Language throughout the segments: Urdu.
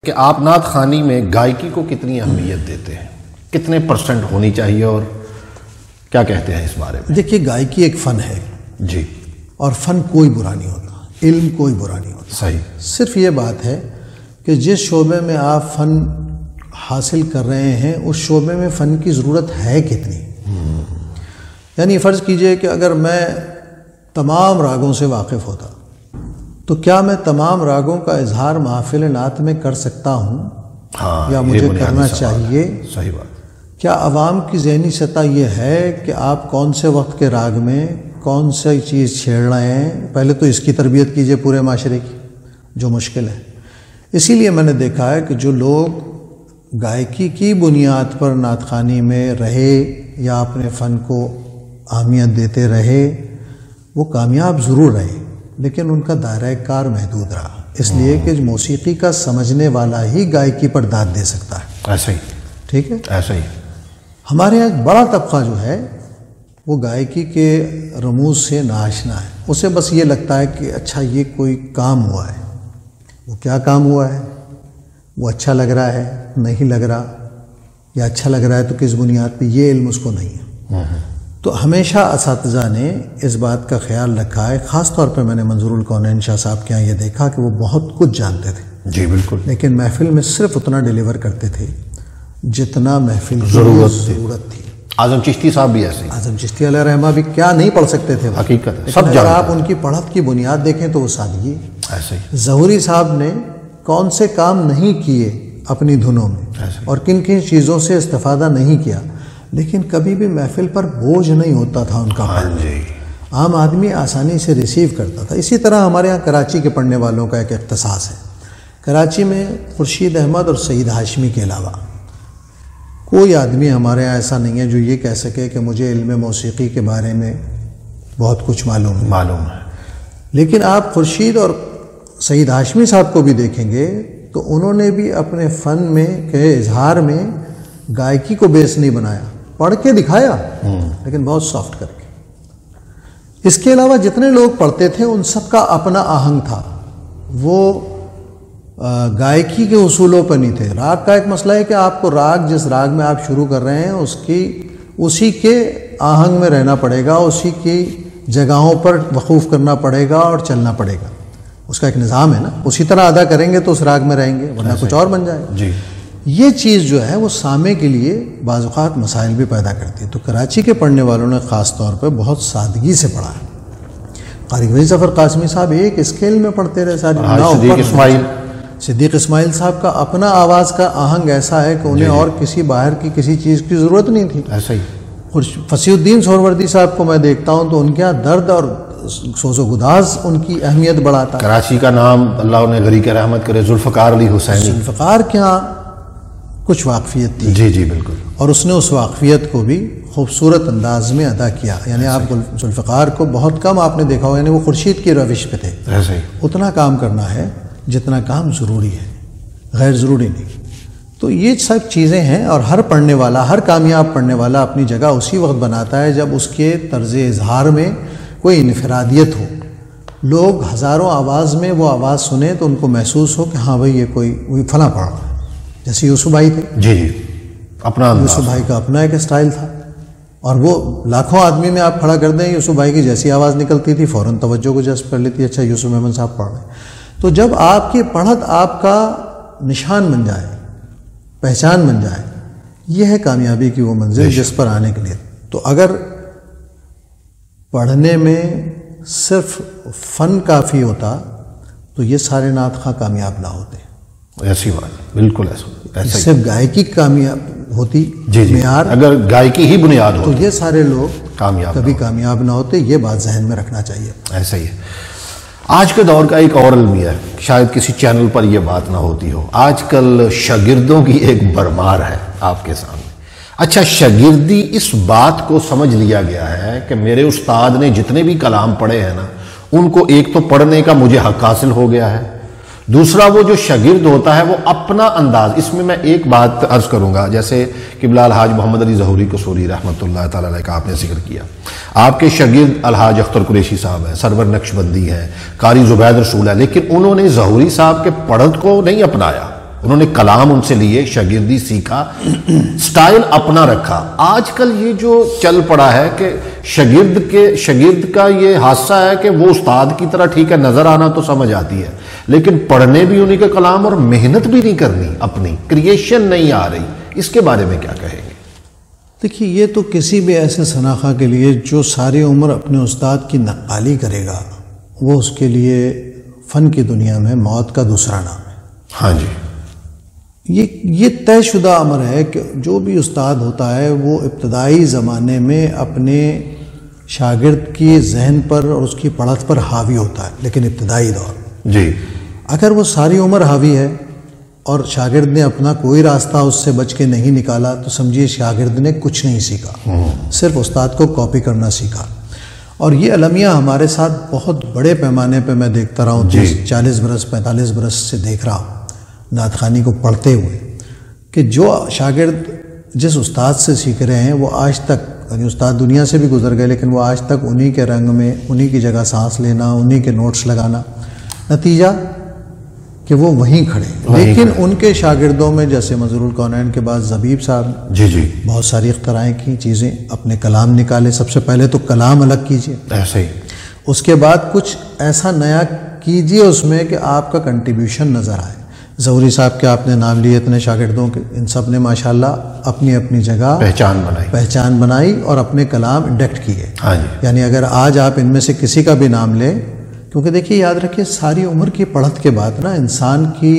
کہ آپ نعت خوانی میں گائکی کو کتنی اہمیت دیتے ہیں، کتنے % ہونی چاہیے اور کیا کہتے ہیں اس بارے میں؟ دیکھیے، گائکی ایک فن ہے جی، اور فن کوئی برا نہیں ہوتا، علم کوئی برا نہیں ہوتا۔ صحیح۔ صرف یہ بات ہے کہ جس شعبے میں آپ فن حاصل کر رہے ہیں اس شعبے میں فن کی ضرورت ہے کتنی۔ یعنی فرض کیجئے کہ اگر میں تمام راگوں سے واقف ہوتا تو کیا میں تمام راگوں کا اظہار محافل نعت میں کر سکتا ہوں؟ یا مجھے کرنا چاہیے؟ صحیح بات۔ کیا عوام کی ذہنی سطح یہ ہے کہ آپ کون سے وقت کے راگ میں کون سی چیز چھیڑ رہے ہیں؟ پہلے تو اس کی تربیت کیجئے پورے معاشرے کی، جو مشکل ہے۔ اسی لیے میں نے دیکھا ہے کہ جو لوگ گائکی کی بنیاد پر نعت خوانی میں رہے یا اپنے فن کو اہمیت دیتے رہے وہ کامیاب ضرور رہے، لیکن ان کا دائرہ کار محدود رہا، اس لیے کہ موسیقی کا سمجھنے والا ہی گائکی پر داد دے سکتا ہے۔ ایسا ہی، ٹھیک ہے، ایسا ہی۔ ہمارے یہاں ایک بڑا طبقہ جو ہے وہ گائکی کے رموز سے ناآشنا ہے، اسے بس یہ لگتا ہے کہ اچھا یہ کوئی کام ہوا ہے۔ وہ کیا کام ہوا ہے؟ وہ اچھا لگ رہا ہے، نہیں لگ رہا، یا اچھا لگ رہا ہے تو کس بنیاد پہ، یہ علم اس کو نہیں ہے۔ تو ہمیشہ اساتذہ نے اس بات کا خیال رکھا ہے، خاص طور پہ میں نے منظور الکونین شاہ صاحب کے یہاں یہ دیکھا کہ وہ بہت کچھ جانتے تھے، جی بالکل، لیکن محفل میں صرف اتنا ڈیلیور کرتے تھے جتنا محفل کی ضرورت تھی۔ اعظم چشتی صاحب بھی ایسے ہی، اعظم چشتی علیہ رحمہ بھی کیا نہیں پڑھ سکتے تھے، حقیقت ہے، سب اگر آپ ان کی پڑھت کی بنیاد دیکھیں تو وہ سادگی۔ ایسے ہی ظہوری صاحب نے کون سے کام نہیں کیے اپنی دھنوں میں اور کن کن چیزوں سے استفادہ نہیں کیا، لیکن کبھی بھی محفل پر بوجھ نہیں ہوتا تھا ان کا پڑھنا، عام آدمی آسانی سے ریسیو کرتا تھا۔ اسی طرح ہمارے ہاں کراچی کے پڑھنے والوں کا ایک اختصاص ہے، کراچی میں خورشید احمد اور سعید ہاشمی کے علاوہ کوئی آدمی ہمارے ہاں ایسا نہیں ہے جو یہ کہہ سکے کہ مجھے علم موسیقی کے بارے میں بہت کچھ معلوم ہے۔ لیکن آپ خورشید اور سعید ہاشمی صاحب کو بھی دیکھیں گے تو انہوں نے بھی اپنے فن میں کے اظہار میں گائکی کو بیس نہیں بنایا، پڑھ کے دکھایا لیکن بہت سافٹ کر کے۔ اس کے علاوہ جتنے لوگ پڑھتے تھے ان سب کا اپنا آہنگ تھا، وہ گائکی کے اصولوں پر نہیں تھے۔ راگ کا ایک مسئلہ ہے کہ آپ کو راگ جس راگ میں آپ شروع کر رہے ہیں اسی کے آہنگ میں رہنا پڑے گا، اسی کی جگہوں پر وقوف کرنا پڑے گا اور چلنا پڑے گا، اس کا ایک نظام ہے نا، اسی طرح ادا کریں گے تو اس راگ میں رہیں گے، ورنہ کچھ اور بن جائے گا۔ جی، یہ چیز جو ہے وہ سامع کے لیے بعض اوقات مسائل بھی پیدا کرتی ہے۔ تو کراچی کے پڑھنے والوں نے خاص طور پہ بہت سادگی سے پڑھا ہے۔ قاری ولی ظفر قاسمی صاحب ایک اسکیل میں پڑھتے رہے ساری۔ صدیق اسماعیل صاحب کا اپنا آواز کا آہنگ ایسا ہے کہ انہیں اور کسی باہر کی کسی چیز کی ضرورت نہیں تھی۔ ایسا ہی فصیح الدین سہروردی صاحب کو میں دیکھتا ہوں تو ان کے یہاں درد اور سوز و گداز ان کی اہمیت بڑھاتا ہے۔ کراچی کا نام اللہ انہیں غریق رحمت کرے، ذوالفقار علی حسینی، ذوالفقار کے یہاں کچھ واقفیت تھی، جی جی بالکل، اور اس نے اس واقفیت کو بھی خوبصورت انداز میں ادا کیا۔ یعنی آپ ذوالفقار کو بہت کم آپ نے دیکھا ہو، یعنی وہ خورشید کی روش پہ تھے، اتنا کام کرنا ہے جتنا کام ضروری ہے، غیر ضروری نہیں۔ تو یہ سب چیزیں ہیں، اور ہر پڑھنے والا، ہر کامیاب پڑھنے والا اپنی جگہ اسی وقت بناتا ہے جب اس کے طرز اظہار میں کوئی انفرادیت ہو، لوگ ہزاروں آواز میں وہ آواز سنیں تو ان کو محسوس ہو کہ ہاں بھائی یہ کوئی فلاں پڑھ رہا ہے۔ جیسے یوسف بھائی تھے، جی جی، اپنا یوسف بھائی کا اپنا ایک اسٹائل تھا، اور وہ لاکھوں آدمی میں آپ کھڑا کر دیں، یوسف بھائی کی جیسی آواز نکلتی تھی فوراً توجہ کو جذب کر لیتی، اچھا یوسف احمد صاحب پڑھ رہے ہیں۔ تو جب آپ کی پڑھت آپ کا نشان بن جائے، پہچان بن جائے، یہ ہے کامیابی کی وہ منزل جس پر آنے کے لیے۔ تو اگر پڑھنے میں صرف فن کافی ہوتا تو یہ سارے نعت خواں کامیاب نہ ہوتے۔ ایسی بات، بالکل ایسا، صرف گائکی کامیاب ہوتی، معیار اگر گائکی ہی بنیاد ہو تو یہ سارے لوگ کبھی کامیاب نہ ہوتے۔ یہ بات ذہن میں رکھنا چاہیے۔ ایسا ہی ہے۔ آج کے دور کا ایک اور المیہ ہے، شاید کسی چینل پر یہ بات نہ ہوتی ہو، آج کل شاگردوں کی ایک بھرمار ہے آپ کے سامنے۔ اچھا، شاگردی اس بات کو سمجھ لیا گیا ہے کہ میرے استاد نے جتنے بھی کلام پڑھے ہیں نا، ان کو ایک تو پڑھنے کا مجھے حق حاصل ہو گیا ہے، دوسرا وہ جو شاگرد ہوتا ہے وہ اپنا انداز، اس میں میں ایک بات عرض کروں گا، جیسے قبلہ الحاج محمد علی ظہوری قصوری رحمۃ اللہ تعالیٰ علیہ کا آپ نے ذکر کیا، آپ کے شاگرد الحاج اختر قریشی صاحب ہیں، سرور نقشبندی ہیں، قاری زبید رسول ہے، لیکن انہوں نے ظہوری صاحب کے پڑھت کو نہیں اپنایا، انہوں نے کلام ان سے لیے، شاگردی سیکھا، سٹائل اپنا رکھا۔ آج کل یہ جو چل پڑا ہے کہ شاگرد کا یہ حادثہ ہے کہ وہ استاد کی طرح ٹھیک ہے نظر آنا تو سمجھ آتی ہے، لیکن پڑھنے بھی انہی کا کلام اور محنت بھی نہیں کرنی، اپنی کریشن نہیں آ رہی، اس کے بارے میں کیا کہیں گے؟ دیکھیے، یہ تو کسی بھی ایسے شناخہ کے لیے جو ساری عمر اپنے استاد کی نقالی کرے گا، وہ اس کے لیے فن کی دنیا میں موت کا دوسرا نام ہے۔ ہاں جی، یہ طے شدہ امر ہے کہ جو بھی استاد ہوتا ہے وہ ابتدائی زمانے میں اپنے شاگرد کی ذہن پر اور اس کی پڑھت پر حاوی ہوتا ہے، لیکن ابتدائی دور جی، اگر وہ ساری عمر حاوی ہے اور شاگرد نے اپنا کوئی راستہ اس سے بچ کے نہیں نکالا تو سمجھیے شاگرد نے کچھ نہیں سیکھا، صرف استاد کو کاپی کرنا سیکھا۔ اور یہ المیہ ہمارے ساتھ بہت بڑے پیمانے پہ میں دیکھتا رہا ہوں، 40 برس 45 برس سے دیکھ رہا ہوں نعت خوانی کو پڑھتے ہوئے، کہ جو شاگرد جس استاد سے سیکھ رہے ہیں وہ آج تک، یعنی استاد دنیا سے بھی گزر گئے لیکن وہ آج تک انہی کے رنگ میں، انہی کی جگہ سانس لینا، انہی کے نوٹس لگانا، نتیجہ کہ وہ وہیں کھڑے۔ لیکن ان کے شاگردوں میں جیسے منظور الکونین کے بعد زبیب صاحب جی جی، بہت ساری اختراعیں کی، چیزیں، اپنے کلام نکالے۔ سب سے پہلے تو کلام الگ کیجئے، ایسے ہی، اس کے بعد کچھ ایسا نیا کیجئے اس میں کہ آپ کا کنٹریبیوشن نظر آئے۔ ظہوری صاحب کے آپ نے نام لیے، اتنے شاگردوں کے، ان سب نے ماشاءاللہ اپنی اپنی جگہ پہچان بنائی اور اپنے کلام انڈکٹ کیے۔ ہاں جی، یعنی اگر آج آپ ان میں سے کسی کا بھی نام لیں، کیونکہ دیکھیے یاد رکھیے ساری عمر کی پڑھت کے بعد نا انسان کی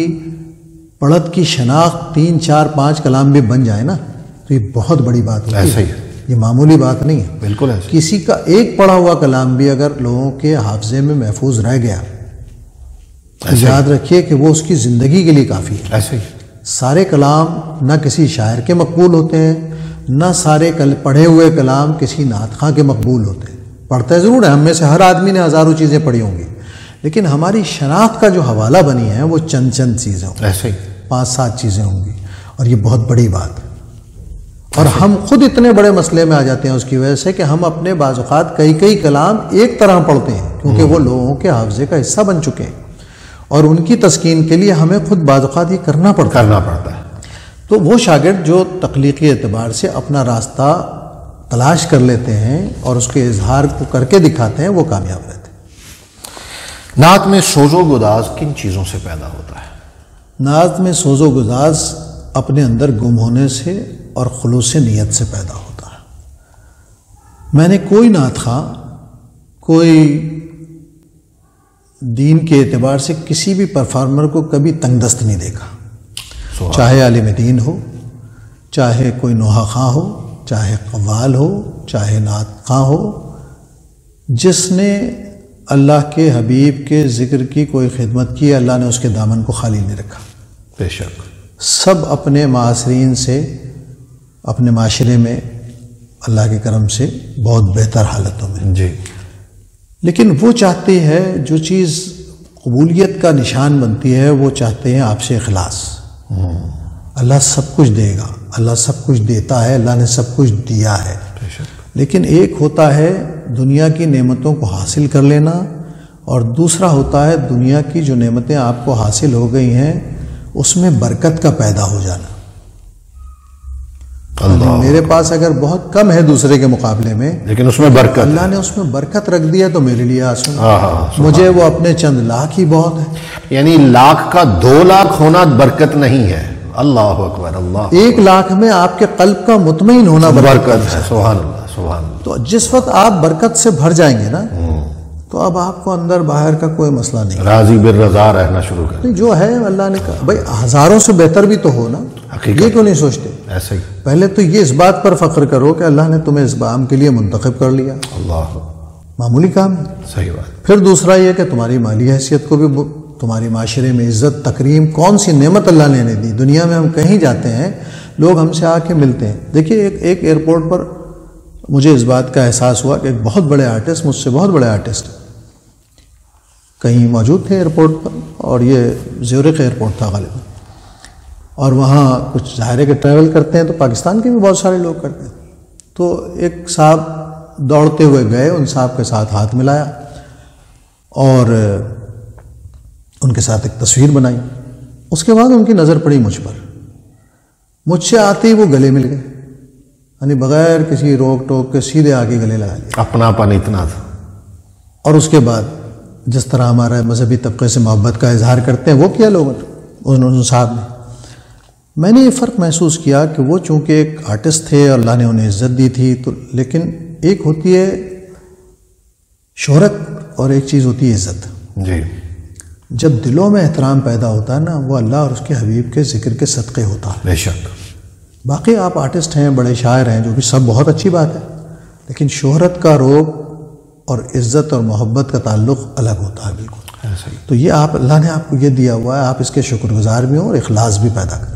پڑھت کی شناخت 3 4 5 کلام بھی بن جائے نا تو یہ بہت بڑی بات ہوتی ہے، ایسا ہی، یہ معمولی بات نہیں ہے۔ بالکل ایسا، کسی کا ایک پڑھا ہوا کلام بھی اگر لوگوں کے حافظے میں محفوظ رہ گیا تو یاد رکھیے کہ وہ اس کی زندگی کے لیے کافی ہے۔ ایسے ہی، سارے کلام نہ کسی شاعر کے مقبول ہوتے ہیں، نہ سارے پڑھے ہوئے کلام کسی نعت خواں کے مقبول ہوتے ہیں۔ پڑھتے ضرور ہے، ہم میں سے ہر آدمی نے ہزاروں چیزیں پڑھی ہوں گی، لیکن ہماری شناخت کا جو حوالہ بنی ہے وہ چند چیزیں ہوں گی، ایسے ہی، 5 7 چیزیں ہوں گی، اور یہ بہت بڑی بات ہے۔ اور ہم خود اتنے بڑے مسئلے میں آ جاتے ہیں اس کی وجہ سے کہ ہم اپنے بعض اوقات کئی کلام ایک طرح پڑھتے ہیں کیونکہ وہ لوگوں کے حافظے کا حصہ بن چکے ہیں، اور ان کی تسکین کے لیے ہمیں خود بعض اوقات یہ کرنا پڑتا ہے۔ تو وہ شاگرد جو تخلیقی اعتبار سے اپنا راستہ تلاش کر لیتے ہیں اور اس کے اظہار کو کر کے دکھاتے ہیں، وہ کامیاب رہتے ہیں۔ نعت میں سوز و گداز کن چیزوں سے پیدا ہوتا ہے؟ نعت میں سوز و گداز اپنے اندر گم ہونے سے اور خلوص نیت سے پیدا ہوتا ہے۔ میں نے کوئی نعت خواں، کوئی دین کے اعتبار سے کسی بھی پرفارمر کو کبھی تنگ دست نہیں دیکھا، چاہے عالم دین ہو، چاہے کوئی نوحہ خواں ہو، چاہے قوال ہو، چاہے نعت خواں ہو، جس نے اللہ کے حبیب کے ذکر کی کوئی خدمت کی، اللہ نے اس کے دامن کو خالی نہیں رکھا۔ بے شک، سب اپنے معاصرین سے، اپنے معاشرے میں اللہ کے کرم سے بہت بہتر حالتوں میں، جی، لیکن وہ چاہتے ہیں جو چیز قبولیت کا نشان بنتی ہے، وہ چاہتے ہیں آپ سے اخلاص۔ اللہ سب کچھ دے گا، اللہ سب کچھ دیتا ہے، اللہ نے سب کچھ دیا ہے، لیکن ایک ہوتا ہے دنیا کی نعمتوں کو حاصل کر لینا، اور دوسرا ہوتا ہے دنیا کی جو نعمتیں آپ کو حاصل ہو گئی ہیں اس میں برکت کا پیدا ہو جانا۔ میرے پاس اگر بہت کم ہے دوسرے کے مقابلے میں، لیکن اس میں برکت، اللہ نے اس میں برکت رکھ دیا تو میرے لیے آسان، مجھے وہ اپنے چند لاکھ ہی بہت ہے۔ یعنی لاکھ کا 2 لاکھ ہونا برکت نہیں ہے۔ اللہ اکبر، اللہ، 1 لاکھ میں آپ کے قلب کا مطمئن ہونا برکت ہے۔ سبحان اللہ، سبحان اللہ۔ تو جس وقت آپ برکت سے بھر جائیں گے نا تو اب آپ کو اندر باہر کا کوئی مسئلہ نہیں، راضی بالرضا رہنا شروع کر، جو ہے اللہ نے کہا بھائی ہزاروں سے بہتر بھی تو ہو نا، یہ کیوں نہیں سوچتے؟ ایسے ہی، پہلے تو یہ اس بات پر فخر کرو کہ اللہ نے تمہیں اس کام کے لیے منتخب کر لیا، اللہ، معمولی کام ہے۔ صحیح بات۔ پھر دوسرا یہ کہ تمہاری مالی حیثیت کو بھی، تمہاری معاشرے میں عزت تکریم، کون سی نعمت اللہ نے دی۔ دنیا میں ہم کہیں جاتے ہیں لوگ ہم سے آ کے ملتے ہیں۔ دیکھیے ایک ایئرپورٹ پر مجھے اس بات کا احساس ہوا کہ ایک بہت بڑے آرٹسٹ، مجھ سے بہت بڑے آرٹسٹ کہیں موجود تھے ایئرپورٹ پر، اور یہ زیورخ ایئرپورٹ تھا غالباً، اور وہاں کچھ ظاہر ہے کہ ٹریول کرتے ہیں تو پاکستان کے بھی بہت سارے لوگ کرتے ہیں۔ تو ایک صاحب دوڑتے ہوئے گئے، ان صاحب کے ساتھ ہاتھ ملایا اور ان کے ساتھ ایک تصویر بنائی۔ اس کے بعد ان کی نظر پڑی مجھ پر، مجھ سے آتے ہی وہ گلے مل گئے، یعنی بغیر کسی روک ٹوک کے سیدھے آگے گلے لگا لیا، اپناپن اتنا تھا۔ اور اس کے بعد جس طرح ہمارا مذہبی طبقے سے محبت کا اظہار کرتے ہیں وہ کیا لوگوں نے، انہوں نے صاحب نے۔ میں نے یہ فرق محسوس کیا کہ وہ چونکہ ایک آرٹسٹ تھے، اللہ نے انہیں عزت دی تھی، تو لیکن ایک ہوتی ہے شہرت اور ایک چیز ہوتی ہے عزت۔ جی، جب دلوں میں احترام پیدا ہوتا ہے نا، وہ اللہ اور اس کے حبیب کے ذکر کے صدقے ہوتا ہے۔ بے شک۔ باقی آپ آرٹسٹ ہیں، بڑے شاعر ہیں، جو بھی سب بہت اچھی بات ہے، لیکن شہرت کا روب اور عزت اور محبت کا تعلق الگ ہوتا ہے بالکل۔ ایسا ہی۔ تو یہ آپ، اللہ نے آپ کو یہ دیا ہوا ہے، آپ اس کے شکر گزار بھی ہوں اور اخلاص بھی پیدا کریں۔